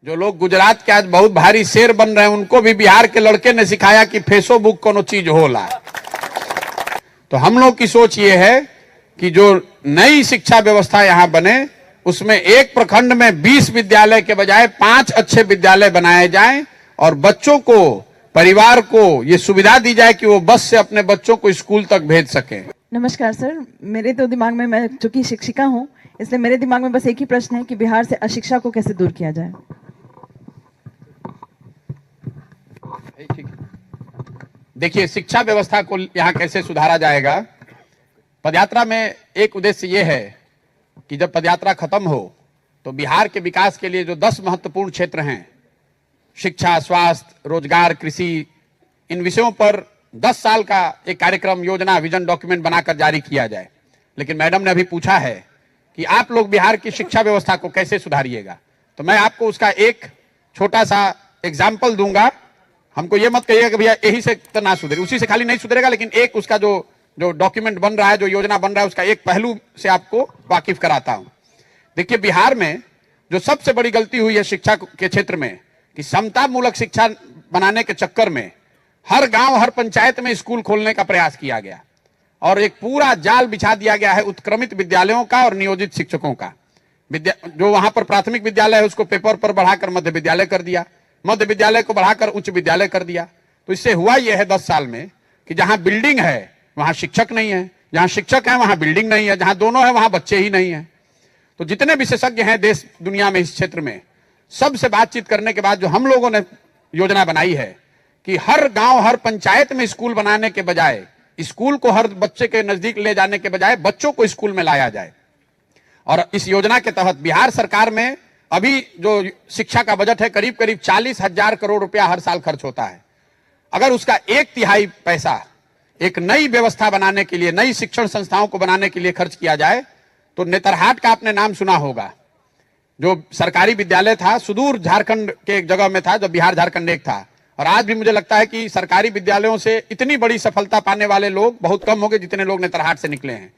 जो लोग गुजरात के आज बहुत भारी शेर बन रहे हैं, उनको भी बिहार के लड़के ने सिखाया कि फेसबुक कोनो चीज होला। तो हम लोग की सोच ये है कि जो नई शिक्षा व्यवस्था यहां बने, उसमें एक प्रखंड में 20 विद्यालय के बजाय 5 अच्छे विद्यालय बनाए जाएं और बच्चों को, परिवार को ये सुविधा दी जाए कि वो बस से अपने बच्चों को स्कूल तक भेज सकें। नमस्कार सर, मेरे तो दिमाग में, मैं चूंकि शिक्षिका हूं, इसलिए मेरे दिमाग में बस एक ही प्रश्न है कि बिहार से अशिक्षा को कैसे दूर किया जाए। देखिए, शिक्षा व्यवस्था को यहाँ कैसे सुधारा जाएगा। पदयात्रा में एक उद्देश्य ये है कि जब पदयात्रा खत्म हो तो बिहार के विकास के लिए जो 10 महत्वपूर्ण क्षेत्र हैं, शिक्षा, स्वास्थ्य, रोजगार, कृषि, इन विषयों पर 10 साल का एक कार्यक्रम, योजना, विजन डॉक्यूमेंट बनाकर जारी किया जाए। लेकिन मैडम ने अभी पूछा है कि आप लोग बिहार की शिक्षा व्यवस्था को कैसे सुधारिएगा, तो मैं आपको उसका एक छोटा सा एग्जाम्पल दूंगा। हमको ये मत कहिएगा कि भैया यही से तो ना सुधरे, उसी से खाली नहीं सुधरेगा, लेकिन एक उसका जो डॉक्यूमेंट बन रहा है, जो योजना बन रहा है, उसका एक पहलू से आपको वाकिफ कराता हूं। देखिए, बिहार में जो सबसे बड़ी गलती हुई है शिक्षा के क्षेत्र में, कि समतामूलक शिक्षा बनाने के चक्कर में हर गांव, हर पंचायत में स्कूल खोलने का प्रयास किया गया और एक पूरा जाल बिछा दिया गया है उत्क्रमित विद्यालयों का और नियोजित शिक्षकों का। जो वहां पर प्राथमिक विद्यालय है उसको पेपर पर बढ़ाकर मध्य विद्यालय कर दिया, मध्य विद्यालय को बढ़ाकर उच्च विद्यालय कर दिया। तो इससे हुआ यह है 10 साल में कि जहां बिल्डिंग है वहां शिक्षक नहीं है, जहां शिक्षक है वहां बिल्डिंग नहीं है, जहां दोनों है वहां बच्चे ही नहीं है। तो जितने विशेषज्ञ हैं देश दुनिया में इस क्षेत्र में, सबसे बातचीत करने के बाद जो हम लोगों ने योजना बनाई है कि हर गांव, हर पंचायत में स्कूल बनाने के बजाय, स्कूल को हर बच्चे के नजदीक ले जाने के बजाय बच्चों को स्कूल में लाया जाए। और इस योजना के तहत बिहार सरकार में अभी जो शिक्षा का बजट है, करीब करीब 40,000 करोड़ रुपया हर साल खर्च होता है। अगर उसका 1/3 पैसा एक नई व्यवस्था बनाने के लिए, नई शिक्षण संस्थाओं को बनाने के लिए खर्च किया जाए, तो नेतरहाट का आपने नाम सुना होगा, जो सरकारी विद्यालय था, सुदूर झारखंड के एक जगह में था जब बिहार झारखंड एक था। और आज भी मुझे लगता है कि सरकारी विद्यालयों से इतनी बड़ी सफलता पाने वाले लोग बहुत कम होंगे जितने लोग नेतरहाट से निकले हैं।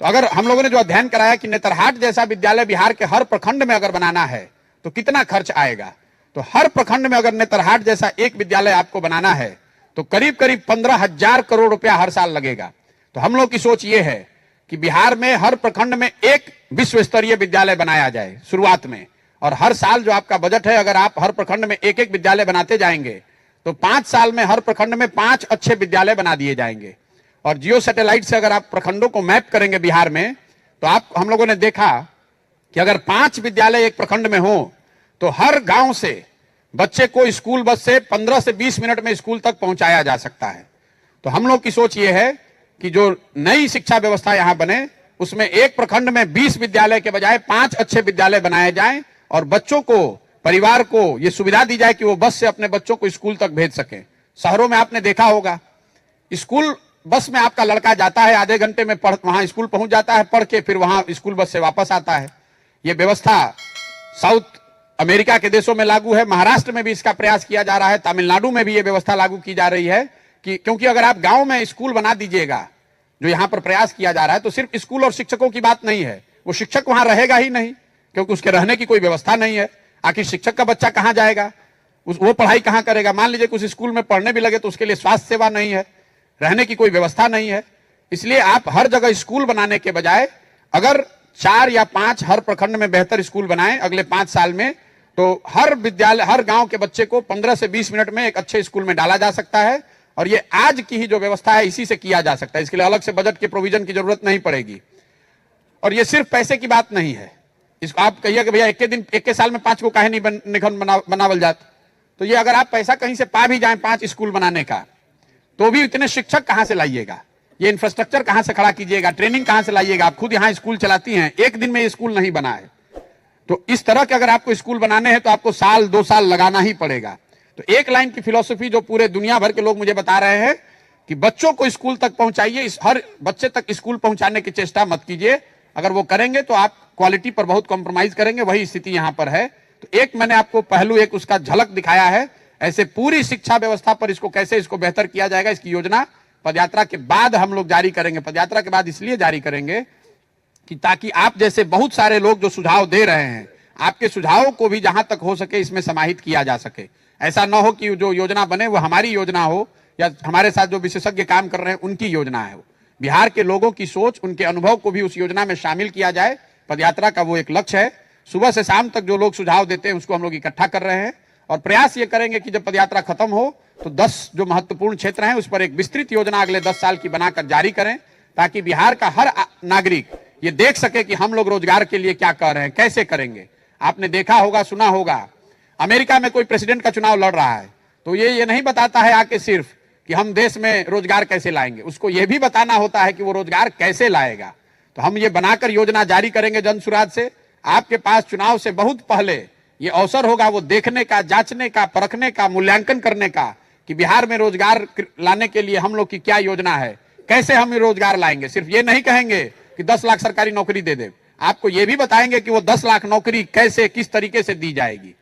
तो अगर हम लोगों ने जो अध्ययन कराया कि नेतरहाट जैसा विद्यालय बिहार के हर प्रखंड में अगर बनाना है तो कितना खर्च आएगा, तो हर प्रखंड में अगर नेतरहाट जैसा एक विद्यालय आपको बनाना है तो करीब करीब 15,000 करोड़ रुपया हर साल लगेगा। तो हम लोग की सोच ये है कि बिहार में हर प्रखंड में एक विश्व स्तरीय विद्यालय बनाया जाए शुरुआत में, और हर साल जो आपका बजट है, अगर आप हर प्रखंड में एक एक विद्यालय बनाते जाएंगे तो 5 साल में हर प्रखंड में 5 अच्छे विद्यालय बना दिए जाएंगे। और जियो सैटेलाइट से अगर आप प्रखंडों को मैप करेंगे बिहार में, तो हम लोगों ने देखा कि अगर 5 विद्यालय एक प्रखंड में हो तो हर गांव से बच्चे को स्कूल बस से 15 से 20 मिनट में स्कूल तक पहुंचाया जा सकता है। तो हम लोग की सोच ये है कि जो नई शिक्षा व्यवस्था यहां बने, उसमें एक प्रखंड में 20 विद्यालय के बजाय 5 अच्छे विद्यालय बनाए जाएं और बच्चों को, परिवार को ये सुविधा दी जाए कि वो बस से अपने बच्चों को स्कूल तक भेज सकें। शहरों में आपने देखा होगा, स्कूल बस में आपका लड़का जाता है, आधे घंटे में वहां स्कूल पहुंच जाता है, पढ़ के फिर वहां स्कूल बस से वापस आता है। ये व्यवस्था साउथ अमेरिका के देशों में लागू है, महाराष्ट्र में भी इसका प्रयास किया जा रहा है, तमिलनाडु में भी ये व्यवस्था लागू की जा रही है कि क्योंकि अगर आप गांव में स्कूल बना दीजिएगा, जो यहां पर प्रयास किया जा रहा है, तो सिर्फ स्कूल और शिक्षकों की बात नहीं है, वो शिक्षक वहां रहेगा ही नहीं क्योंकि उसके रहने की कोई व्यवस्था नहीं है। आखिर शिक्षक का बच्चा कहां जाएगा, वो पढ़ाई कहां करेगा। मान लीजिए कुछ स्कूल में पढ़ने भी लगे तो उसके लिए स्वास्थ्य सेवा नहीं है, रहने की कोई व्यवस्था नहीं है। इसलिए आप हर जगह स्कूल बनाने के बजाय अगर 4 या 5 हर प्रखंड में बेहतर स्कूल बनाएं अगले 5 साल में, तो हर विद्यालय, हर गांव के बच्चे को 15 से 20 मिनट में एक अच्छे स्कूल में डाला जा सकता है। और ये आज की ही जो व्यवस्था है इसी से किया जा सकता है, इसके लिए अलग से बजट के प्रोविजन की जरूरत नहीं पड़ेगी। और ये सिर्फ पैसे की बात नहीं है। इसको आप कहिए कि भैया एक के साल में 5 को काहे नहीं निखंड बनावल जात, तो ये अगर आप पैसा कहीं से पा भी जाएं 5 स्कूल बनाने का, तो भी इतने शिक्षक कहां से लाइएगा, ये इंफ्रास्ट्रक्चर कहां से खड़ा कीजिएगा, ट्रेनिंग कहां से लाइएगा। आप खुद यहां स्कूल चलाती हैं, एक दिन में ये स्कूल नहीं बना है। तो इस तरह के अगर आपको स्कूल बनाने हैं तो आपको 1-2 साल लगाना ही पड़ेगा। तो एक लाइन की फिलॉसफी जो पूरे दुनिया भर के लोग मुझे बता रहे हैं कि बच्चों को स्कूल तक पहुंचाइए, हर बच्चे तक स्कूल पहुंचाने की चेष्टा मत कीजिए। अगर वो करेंगे तो आप क्वालिटी पर बहुत कॉम्प्रोमाइज करेंगे, वही स्थिति यहां पर है। तो एक मैंने आपको पहलू, एक उसका झलक दिखाया है। ऐसे पूरी शिक्षा व्यवस्था पर इसको कैसे इसको बेहतर किया जाएगा, इसकी योजना पदयात्रा के बाद हम लोग जारी करेंगे। पदयात्रा के बाद इसलिए जारी करेंगे कि ताकि आप जैसे बहुत सारे लोग जो सुझाव दे रहे हैं, आपके सुझावों को भी जहां तक हो सके इसमें समाहित किया जा सके। ऐसा न हो कि जो योजना बने वो हमारी योजना हो या हमारे साथ जो विशेषज्ञ काम कर रहे हैं उनकी योजना है। बिहार के लोगों की सोच, उनके अनुभव को भी उस योजना में शामिल किया जाए। पदयात्रा का वो एक लक्ष्य है। सुबह से शाम तक जो लोग सुझाव देते हैं उसको हम लोग इकट्ठा कर रहे हैं और प्रयास ये करेंगे कि जब पदयात्रा खत्म हो तो 10 जो महत्वपूर्ण क्षेत्र हैं उस पर एक विस्तृत योजना अगले 10 साल की बनाकर जारी करें, ताकि बिहार का हर नागरिक ये देख सके कि हम लोग रोजगार के लिए क्या कर रहे हैं, कैसे करेंगे। आपने देखा होगा, सुना होगा, अमेरिका में कोई प्रेसिडेंट का चुनाव लड़ रहा है तो ये नहीं बताता है आके सिर्फ कि हम देश में रोजगार कैसे लाएंगे, उसको ये भी बताना होता है कि वो रोजगार कैसे लाएगा। तो हम ये बनाकर योजना जारी करेंगे जन सुराज से। आपके पास चुनाव से बहुत पहले ये अवसर होगा वो देखने का, जांचने का, परखने का, मूल्यांकन करने का कि बिहार में रोजगार लाने के लिए हम लोग की क्या योजना है, कैसे हम रोजगार लाएंगे। सिर्फ ये नहीं कहेंगे कि 10 लाख सरकारी नौकरी दे दे, आपको ये भी बताएंगे कि वो 10 लाख नौकरी कैसे, किस तरीके से दी जाएगी।